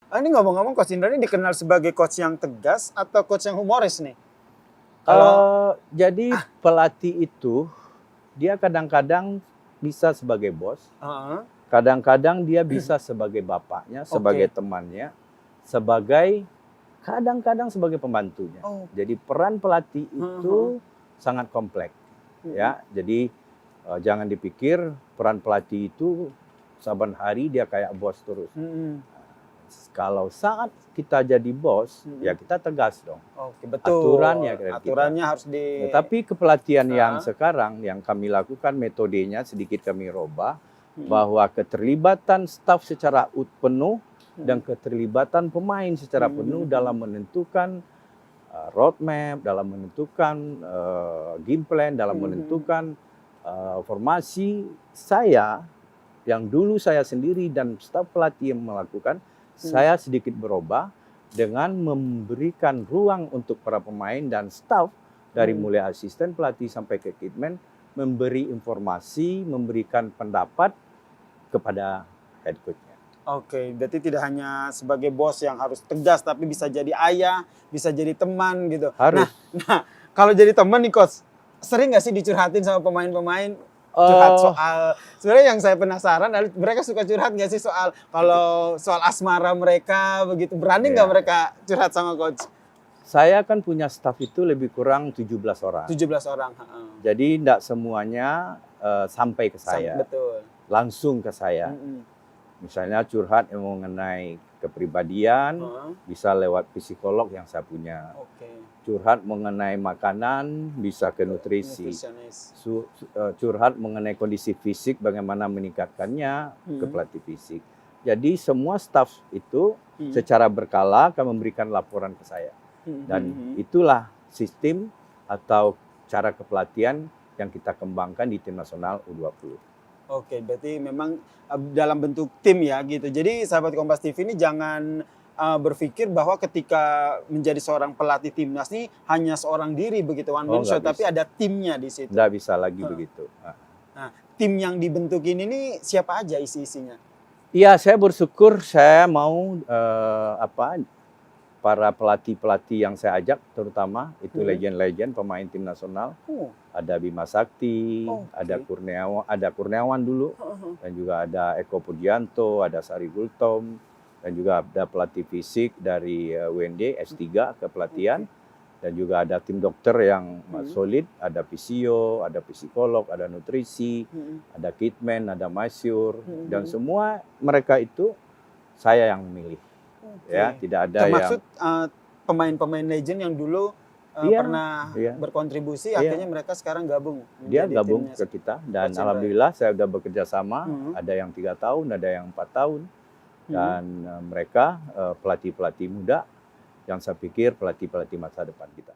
Ini ngomong-ngomong Coach Indra ini dikenal sebagai coach yang tegas atau coach yang humoris nih? Kalau Jadi pelatih itu dia kadang-kadang bisa sebagai bos, kadang-kadang dia bisa sebagai bapaknya, sebagai temannya, sebagai kadang-kadang sebagai pembantunya. Jadi peran pelatih itu sangat kompleks, ya. Jadi jangan dipikir peran pelatih itu saban hari dia kayak bos terus. Kalau saat kita jadi bos, ya kita tegas dong. Oke, betul. Aturannya harus di. Tapi kepelatihan yang sekarang yang kami lakukan metodenya sedikit kami robah, bahwa keterlibatan staf secara penuh dan keterlibatan pemain secara penuh dalam menentukan roadmap, dalam menentukan game plan, dalam menentukan formasi. Saya yang dulu saya sendiri dan staf pelatih yang melakukan, saya sedikit berubah dengan memberikan ruang untuk para pemain dan staf dari mulai asisten pelatih sampai ke kitman memberi informasi, memberikan pendapat kepada head coach-nya. Oke, berarti tidak hanya sebagai bos yang harus tegas, tapi bisa jadi ayah, bisa jadi teman gitu. Harus. Nah, kalau jadi teman nih Coach, sering nggak sih dicurhatin sama pemain-pemain? Curhat soal, sebenarnya yang saya penasaran, mereka suka curhat nggak sih soal asmara mereka begitu, berani nggak mereka curhat sama Coach? Saya kan punya staff itu lebih kurang 17 orang. 17 orang. Jadi tidak semuanya sampai ke saya. Betul. Langsung ke saya. Misalnya curhat yang mengenai kepribadian, bisa lewat psikolog yang saya punya. Curhat mengenai makanan, bisa ke nutrisi. Curhat mengenai kondisi fisik, bagaimana meningkatkannya, ke pelatih fisik. Jadi semua staf itu secara berkala akan memberikan laporan ke saya. Dan itulah sistem atau cara kepelatihan yang kita kembangkan di tim nasional U20. Oke, berarti memang dalam bentuk tim ya gitu. Jadi sahabat Kompas TV ini jangan berpikir bahwa ketika menjadi seorang pelatih timnas ini hanya seorang diri begitu one man show, tapi ada timnya di situ. Nggak bisa lagi begitu. Nah, tim yang dibentuk ini nih siapa aja isi-isinya? Iya, saya bersyukur saya mau para pelatih-pelatih yang saya ajak terutama itu legend-legend pemain tim nasional. Ada Bima Sakti, ada Kurniawan dulu, dan juga ada Eko Pujianto, ada Sari Gultom, dan juga ada pelatih fisik dari UND S3 kepelatihan, dan juga ada tim dokter yang solid, ada fisio, ada psikolog, ada nutrisi, ada kitman, ada masyur, dan semua mereka itu saya yang memilih. Ya, tidak ada termaksud pemain-pemain legend yang dulu pernah berkontribusi, akhirnya mereka sekarang gabung. Dia gabung ke kita dan alhamdulillah saya sudah bekerja sama, ada yang 3 tahun, ada yang 4 tahun. Dan mereka pelatih-pelatih muda yang saya pikir pelatih-pelatih masa depan kita.